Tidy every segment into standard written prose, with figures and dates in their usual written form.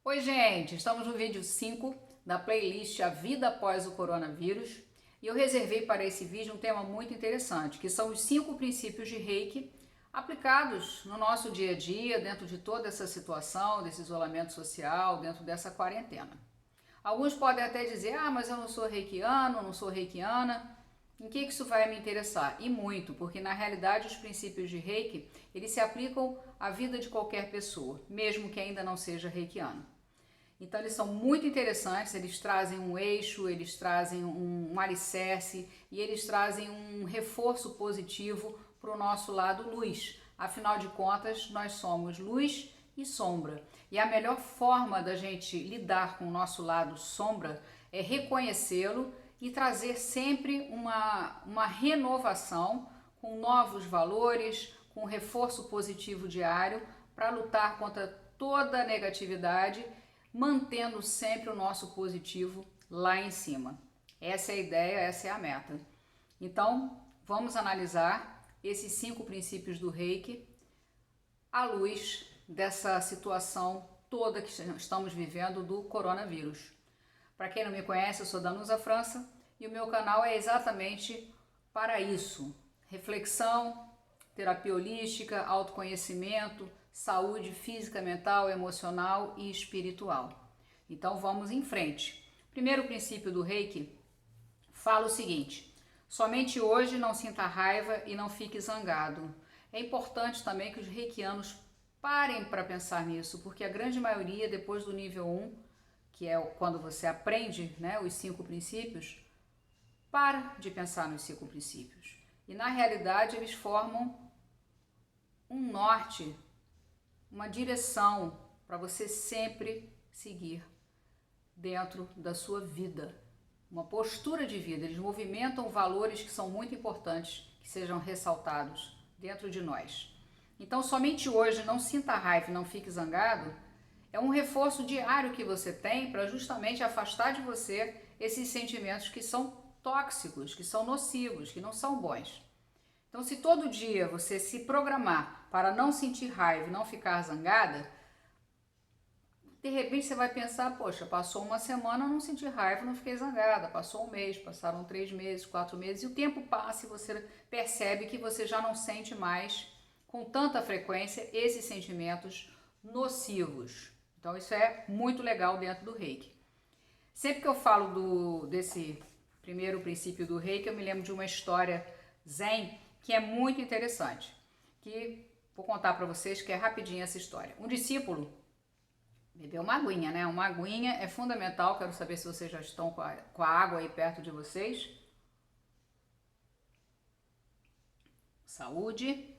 Oi, gente! Estamos no vídeo 5 da playlist A Vida Após o Coronavírus e eu reservei para esse vídeo um tema muito interessante, que são os 5 princípios de Reiki aplicados no nosso dia a dia, dentro de toda essa situação, desse isolamento social, dentro dessa quarentena. Alguns podem até dizer, mas eu não sou reikiano, não sou reikiana. Em que isso vai me interessar? E muito, porque na realidade os princípios de Reiki, eles se aplicam à vida de qualquer pessoa, mesmo que ainda não seja reikiano. Então eles são muito interessantes, eles trazem um eixo, eles trazem um alicerce e eles trazem um reforço positivo para o nosso lado luz. Afinal de contas, nós somos luz e sombra. E a melhor forma da gente lidar com o nosso lado sombra é reconhecê-lo e trazer sempre uma renovação com novos valores, com reforço positivo diário para lutar contra toda a negatividade, mantendo sempre o nosso positivo lá em cima. Essa é a ideia, essa é a meta. Então, vamos analisar esses 5 princípios do Reiki à luz dessa situação toda que estamos vivendo do coronavírus. Para quem não me conhece, eu sou Danusa França e o meu canal é exatamente para isso: reflexão, terapia holística, autoconhecimento, saúde física, mental, emocional e espiritual. Então vamos em frente. Primeiro princípio do Reiki fala o seguinte: somente hoje não sinta raiva e não fique zangado. É importante também que os reikianos parem para pensar nisso, porque a grande maioria, depois do nível 1, que é quando você aprende, os 5 princípios, para de pensar nos 5 princípios. E na realidade eles formam um norte, uma direção para você sempre seguir dentro da sua vida, uma postura de vida. Eles movimentam valores que são muito importantes que sejam ressaltados dentro de nós. Então, somente hoje não sinta raiva e não fique zangado é um reforço diário que você tem para justamente afastar de você esses sentimentos que são tóxicos, que são nocivos, que não são bons. Então, se todo dia você se programar para não sentir raiva e não ficar zangada, de repente você vai pensar, poxa, passou uma semana, eu não senti raiva, não fiquei zangada, passou um mês, passaram 3 meses, 4 meses, e o tempo passa e você percebe que você já não sente mais com tanta frequência esses sentimentos nocivos. Então isso é muito legal dentro do Reiki. Sempre que eu falo desse primeiro princípio do Reiki, eu me lembro de uma história zen que é muito interessante, que vou contar para vocês, que é rapidinho essa história. Um discípulo bebeu uma aguinha, né? Uma aguinha é fundamental. Quero saber se vocês já estão com a água aí perto de vocês. Saúde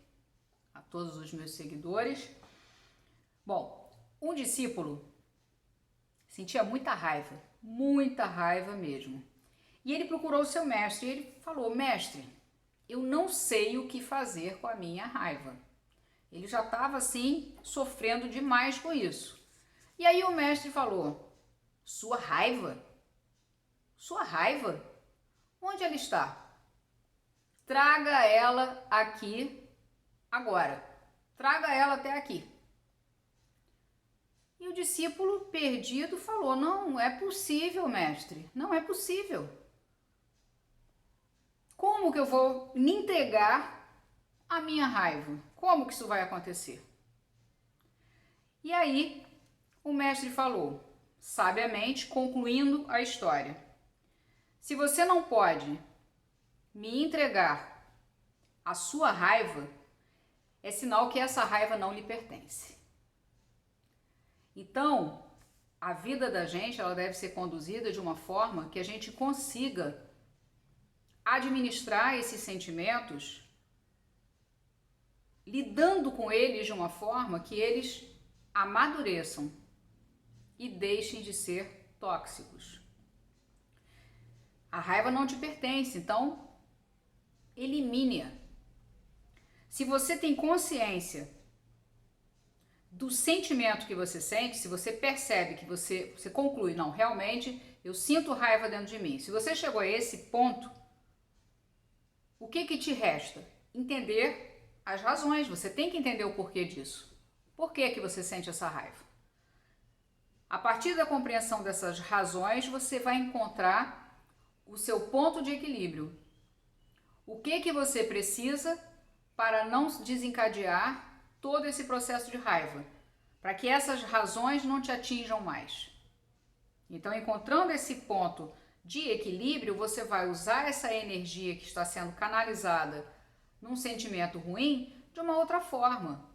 a todos os meus seguidores. Bom, um discípulo sentia muita raiva mesmo. E ele procurou o seu mestre e ele falou: mestre, eu não sei o que fazer com a minha raiva. Ele já estava assim, sofrendo demais com isso. E aí o mestre falou: sua raiva? Sua raiva? Onde ela está? Traga ela aqui agora. Traga ela até aqui. E o discípulo perdido falou: não é possível, mestre, não é possível. Como que eu vou me entregar a minha raiva? Como que isso vai acontecer? E aí o mestre falou, sabiamente, concluindo a história: se você não pode me entregar a sua raiva, é sinal que essa raiva não lhe pertence. Então, a vida da gente, ela deve ser conduzida de uma forma que a gente consiga administrar esses sentimentos, lidando com eles de uma forma que eles amadureçam e deixem de ser tóxicos. A raiva não te pertence, então elimine-a. Se você tem consciência do sentimento que você sente, se você percebe que você conclui, não, realmente eu sinto raiva dentro de mim. Se você chegou a esse ponto, o que te resta? Entender as razões. Você tem que entender o porquê disso. Por que você sente essa raiva? A partir da compreensão dessas razões, você vai encontrar o seu ponto de equilíbrio. O que você precisa para não desencadear todo esse processo de raiva, para que essas razões não te atinjam mais. Então, encontrando esse ponto de equilíbrio, você vai usar essa energia que está sendo canalizada num sentimento ruim de uma outra forma.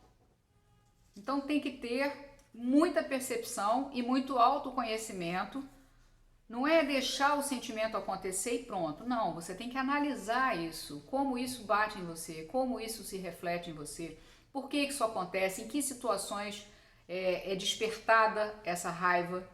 Então, tem que ter muita percepção e muito autoconhecimento. Não é deixar o sentimento acontecer e pronto. Não, você tem que analisar isso, como isso bate em você, como isso se reflete em você, por que isso acontece, em que situações é despertada essa raiva.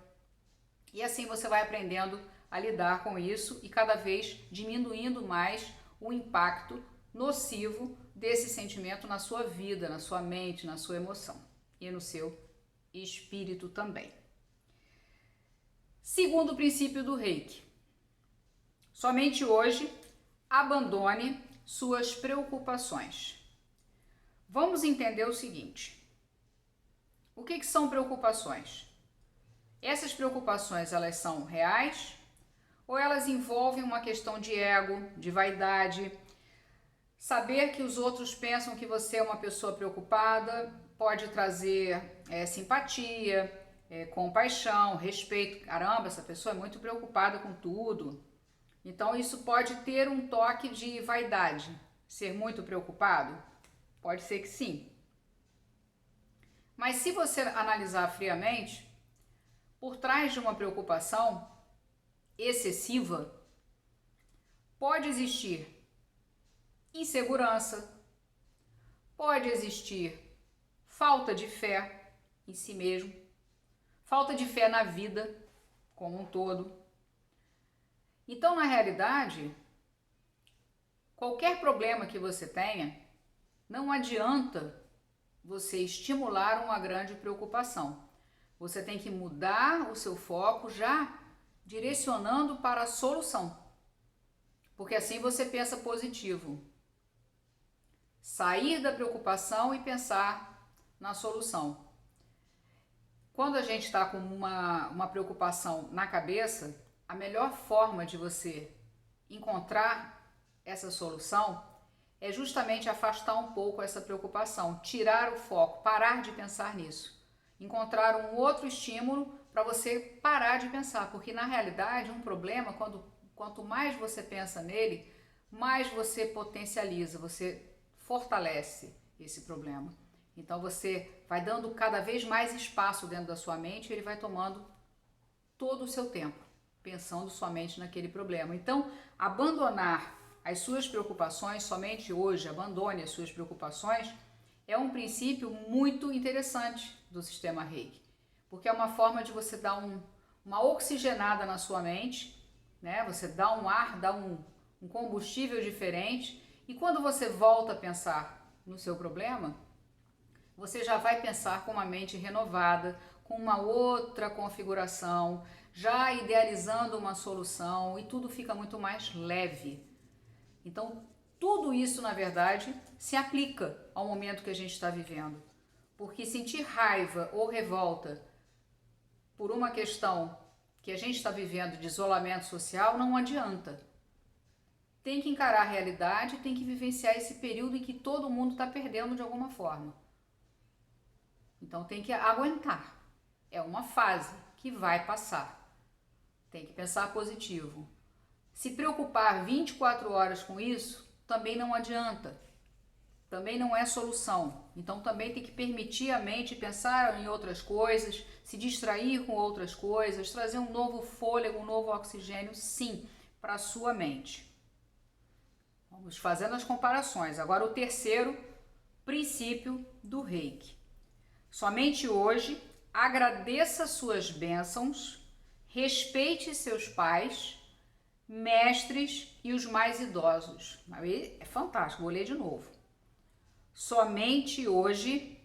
E assim você vai aprendendo a lidar com isso e cada vez diminuindo mais o impacto nocivo desse sentimento na sua vida, na sua mente, na sua emoção e no seu espírito também. Segundo princípio do Reiki: somente hoje abandone suas preocupações. Vamos entender o seguinte: o que são preocupações? Essas preocupações, elas são reais ou elas envolvem uma questão de ego, de vaidade? Saber que os outros pensam que você é uma pessoa preocupada pode trazer simpatia, compaixão, respeito. Caramba, essa pessoa é muito preocupada com tudo. Então isso pode ter um toque de vaidade. Ser muito preocupado? Pode ser que sim. Mas se você analisar friamente, por trás de uma preocupação excessiva, pode existir insegurança, pode existir falta de fé em si mesmo, falta de fé na vida como um todo. Então, na realidade, qualquer problema que você tenha, não adianta você estimular uma grande preocupação. Você tem que mudar o seu foco já direcionando para a solução, porque assim você pensa positivo. Sair da preocupação e pensar na solução. Quando a gente está com uma preocupação na cabeça, a melhor forma de você encontrar essa solução é justamente afastar um pouco essa preocupação, tirar o foco, parar de pensar nisso, encontrar um outro estímulo para você parar de pensar, porque na realidade um problema, quanto mais você pensa nele, mais você potencializa, você fortalece esse problema. Então você vai dando cada vez mais espaço dentro da sua mente, ele vai tomando todo o seu tempo, pensando somente naquele problema. Então, abandonar as suas preocupações, somente hoje, abandone as suas preocupações, é um princípio muito interessante do sistema Reiki, porque é uma forma de você dar uma oxigenada na sua mente, né? Você dá um ar, dá um combustível diferente, e quando você volta a pensar no seu problema, você já vai pensar com uma mente renovada, com uma outra configuração, já idealizando uma solução, e tudo fica muito mais leve. Então, tudo isso, na verdade, se aplica ao momento que a gente está vivendo. Porque sentir raiva ou revolta por uma questão que a gente está vivendo de isolamento social não adianta. Tem que encarar a realidade, tem que vivenciar esse período em que todo mundo está perdendo de alguma forma. Então tem que aguentar. É uma fase que vai passar. Tem que pensar positivo. Se preocupar 24 horas com isso, também não adianta. Também não é solução. Então também tem que permitir a mente pensar em outras coisas, se distrair com outras coisas, trazer um novo fôlego, um novo oxigênio, sim, para a sua mente. Vamos fazendo as comparações. Agora o terceiro princípio do Reiki. Somente hoje, agradeça suas bênçãos, respeite seus pais, mestres e os mais idosos. É fantástico, vou ler de novo. Somente hoje,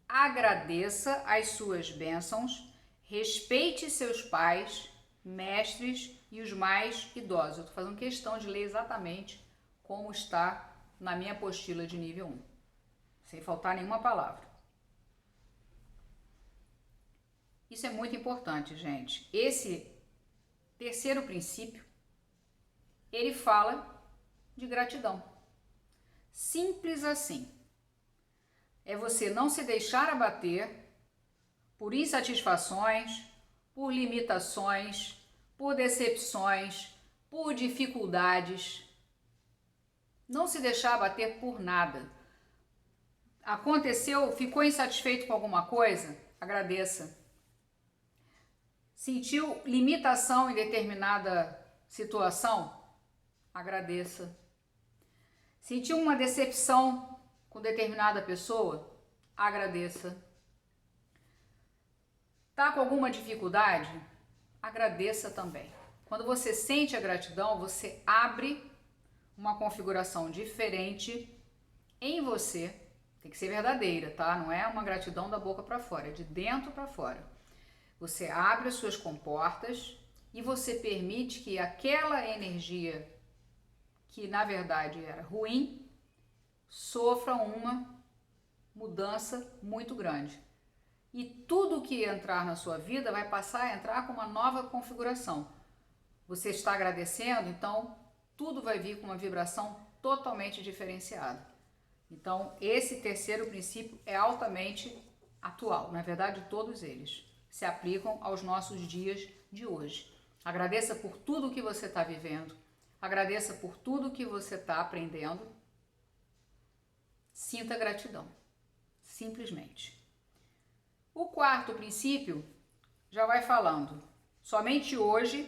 agradeça as suas bênçãos, respeite seus pais, mestres e os mais idosos. Eu estou fazendo questão de ler exatamente como está na minha apostila de nível 1, sem faltar nenhuma palavra. Isso é muito importante, gente. Esse terceiro princípio, ele fala de gratidão. Simples assim. É você não se deixar abater por insatisfações, por limitações, por decepções, por dificuldades. Não se deixar abater por nada. Aconteceu, ficou insatisfeito com alguma coisa? Agradeça. Sentiu limitação em determinada situação? Agradeça. Sentiu uma decepção com determinada pessoa? Agradeça. Tá com alguma dificuldade? Agradeça também. Quando você sente a gratidão, você abre uma configuração diferente em você. Tem que ser verdadeira, tá? Não é uma gratidão da boca para fora, é de dentro para fora. Você abre as suas comportas e você permite que aquela energia que na verdade era ruim sofra uma mudança muito grande. E tudo que entrar na sua vida vai passar a entrar com uma nova configuração. Você está agradecendo, então tudo vai vir com uma vibração totalmente diferenciada. Então, esse terceiro princípio é altamente atual. Na verdade, todos eles se aplicam aos nossos dias de hoje. Agradeça por tudo que você está vivendo. Agradeça por tudo que você está aprendendo. Sinta gratidão. Simplesmente. O quarto princípio já vai falando. Somente hoje,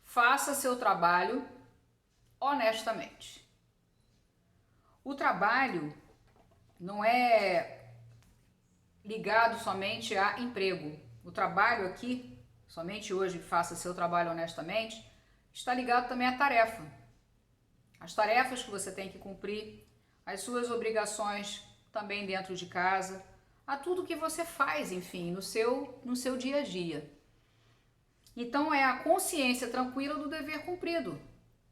faça seu trabalho honestamente. O trabalho não é ligado somente a emprego. O trabalho aqui, somente hoje faça seu trabalho honestamente, está ligado também à tarefa. As tarefas que você tem que cumprir, as suas obrigações também dentro de casa, a tudo que você faz, enfim, no seu dia a dia. Então é a consciência tranquila do dever cumprido.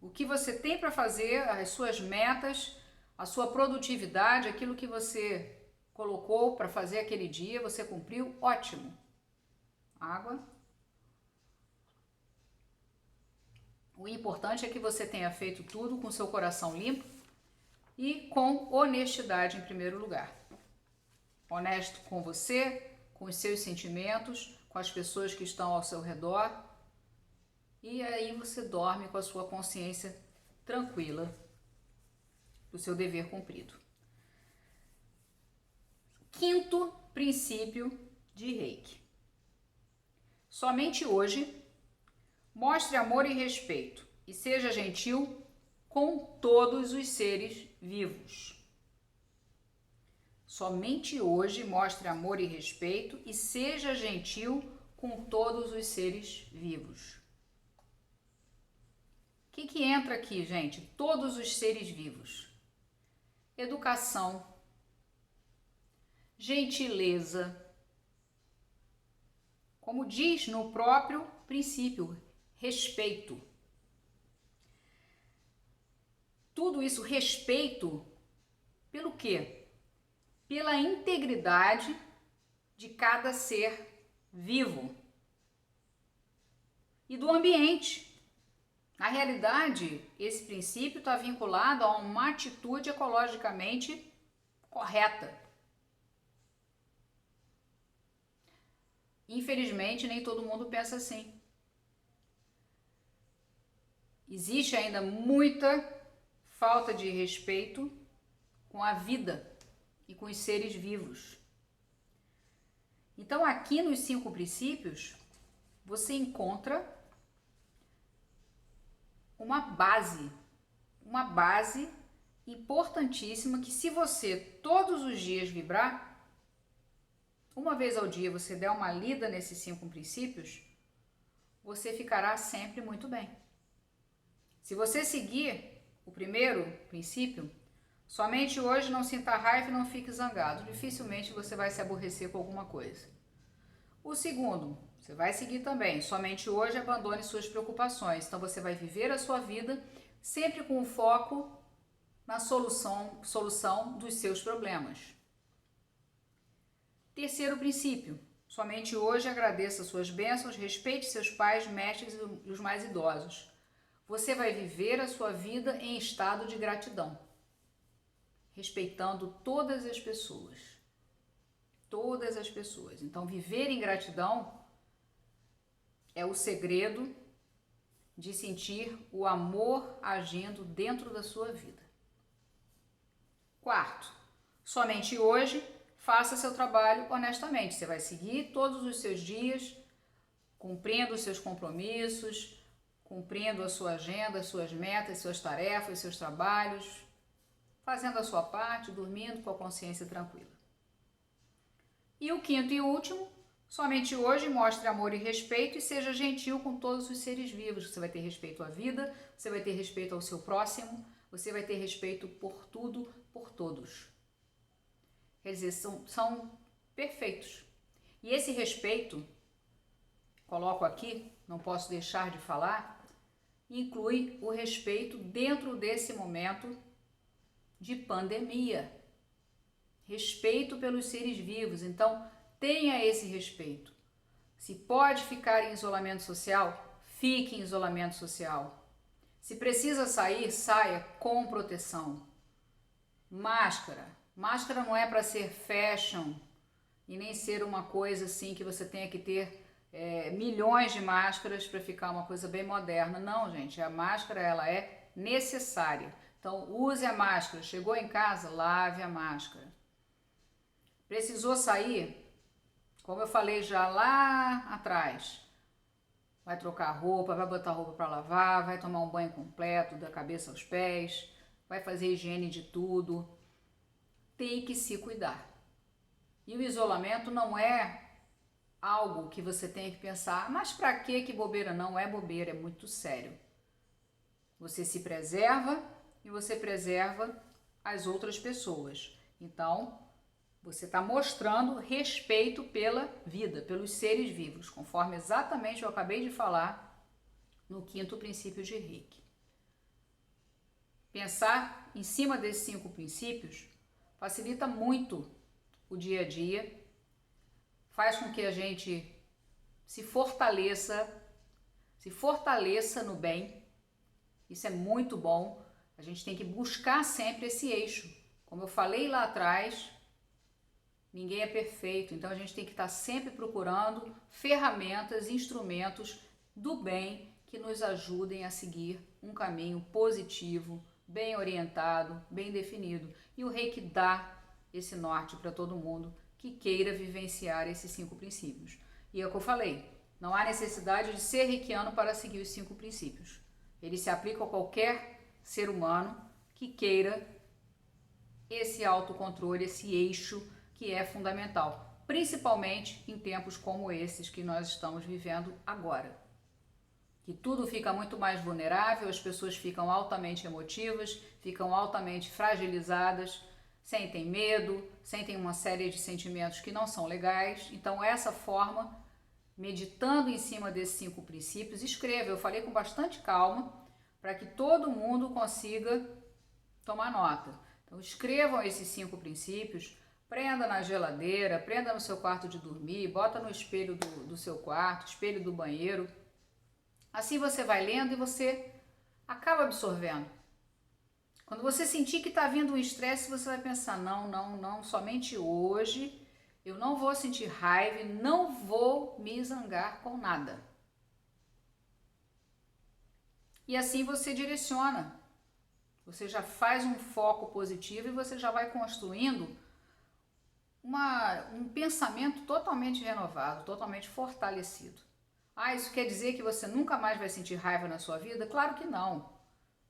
O que você tem para fazer, as suas metas, a sua produtividade, aquilo que você colocou para fazer aquele dia, você cumpriu, ótimo. Água. O importante é que você tenha feito tudo com seu coração limpo e com honestidade em primeiro lugar. Honesto com você, com os seus sentimentos, com as pessoas que estão ao seu redor. E aí você dorme com a sua consciência tranquila do seu dever cumprido. Quinto princípio de Reiki. Somente hoje, mostre amor e respeito e seja gentil com todos os seres vivos. Somente hoje, mostre amor e respeito e seja gentil com todos os seres vivos. O que entra aqui, gente? Todos os seres vivos. Educação, gentileza, como diz no próprio princípio, respeito. Tudo isso, respeito, pelo quê? Pela integridade de cada ser vivo e do ambiente. Na realidade, esse princípio está vinculado a uma atitude ecologicamente correta. Infelizmente, nem todo mundo pensa assim. Existe ainda muita falta de respeito com a vida e com os seres vivos. Então, aqui nos 5 princípios, você encontra uma base importantíssima que, se você todos os dias vibrar, uma vez ao dia você der uma lida nesses 5 princípios, você ficará sempre muito bem. Se você seguir o primeiro princípio, somente hoje não sinta raiva e não fique zangado. Dificilmente você vai se aborrecer com alguma coisa. O segundo, você vai seguir também. Somente hoje abandone suas preocupações. Então você vai viver a sua vida sempre com o foco na solução dos seus problemas. Terceiro princípio, Somente hoje agradeça suas bênçãos, respeite seus pais, mestres e os mais idosos. Você vai viver a sua vida em estado de gratidão, respeitando todas as pessoas. Todas as pessoas. Então, viver em gratidão é o segredo de sentir o amor agindo dentro da sua vida. Quarto, somente hoje faça seu trabalho honestamente. Você vai seguir todos os seus dias, cumprindo os seus compromissos, cumprindo a sua agenda, as suas metas, suas tarefas, seus trabalhos, fazendo a sua parte, dormindo com a consciência tranquila. E o quinto e último, somente hoje mostre amor e respeito e seja gentil com todos os seres vivos. Você vai ter respeito à vida, você vai ter respeito ao seu próximo, você vai ter respeito por tudo, por todos. Quer dizer, são perfeitos. E esse respeito, coloco aqui, não posso deixar de falar, inclui o respeito dentro desse momento de pandemia. Respeito pelos seres vivos, então tenha esse respeito. Se pode ficar em isolamento social, fique em isolamento social. Se precisa sair, saia com proteção. Máscara. Máscara não é para ser fashion e nem ser uma coisa assim que você tenha que ter milhões de máscaras para ficar uma coisa bem moderna. Não, gente, a máscara ela é necessária. Então use a máscara. Chegou em casa, lave a máscara. Precisou sair, como eu falei já lá atrás, vai trocar roupa, vai botar roupa para lavar, vai tomar um banho completo da cabeça aos pés, vai fazer higiene de tudo. Tem que se cuidar. E o isolamento não é algo que você tem que pensar, mas para que bobeira? Não é bobeira, é muito sério. Você se preserva e você preserva as outras pessoas. Então, você está mostrando respeito pela vida, pelos seres vivos, conforme exatamente eu acabei de falar no quinto princípio de Reiki. Pensar em cima desses 5 princípios facilita muito o dia a dia, faz com que a gente se fortaleça no bem. Isso é muito bom. A gente tem que buscar sempre esse eixo. Como eu falei lá atrás, ninguém é perfeito, então a gente tem que estar sempre procurando ferramentas, instrumentos do bem que nos ajudem a seguir um caminho positivo, bem orientado, bem definido. E o Reiki dá esse norte para todo mundo que queira vivenciar esses 5 princípios. E é o que eu falei, não há necessidade de ser reikiano para seguir os 5 princípios. Ele se aplica a qualquer ser humano que queira esse autocontrole, esse eixo que é fundamental, principalmente em tempos como esses que nós estamos vivendo agora. Que tudo fica muito mais vulnerável, as pessoas ficam altamente emotivas, ficam altamente fragilizadas, sentem medo, sentem uma série de sentimentos que não são legais. Então essa forma, meditando em cima desses 5 princípios, escreva, eu falei com bastante calma, para que todo mundo consiga tomar nota. Então escrevam esses 5 princípios, prenda na geladeira, prenda no seu quarto de dormir, bota no espelho do seu quarto, espelho do banheiro. Assim você vai lendo e você acaba absorvendo. Quando você sentir que está vindo um estresse, você vai pensar, não, somente hoje eu não vou sentir raiva, não vou me zangar com nada. E assim você direciona. Você já faz um foco positivo e você já vai construindo um pensamento totalmente renovado, totalmente fortalecido. Ah, isso quer dizer que você nunca mais vai sentir raiva na sua vida? Claro que não.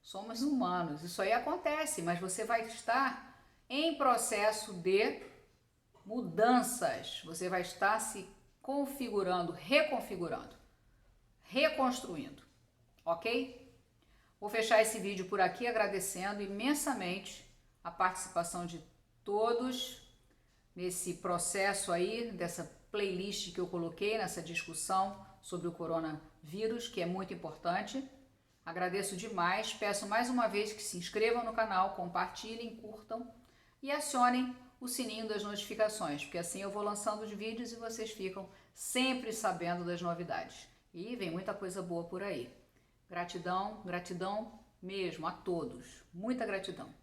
Somos humanos, isso aí acontece, mas você vai estar em processo de mudanças. Você vai estar se configurando, reconfigurando, reconstruindo, ok? Vou fechar esse vídeo por aqui agradecendo imensamente a participação de todos nesse processo aí, dessa playlist que eu coloquei, nessa discussão sobre o coronavírus, que é muito importante. Agradeço demais, peço mais uma vez que se inscrevam no canal, compartilhem, curtam e acionem o sininho das notificações, porque assim eu vou lançando os vídeos e vocês ficam sempre sabendo das novidades. E vem muita coisa boa por aí. Gratidão, gratidão mesmo a todos. Muita gratidão.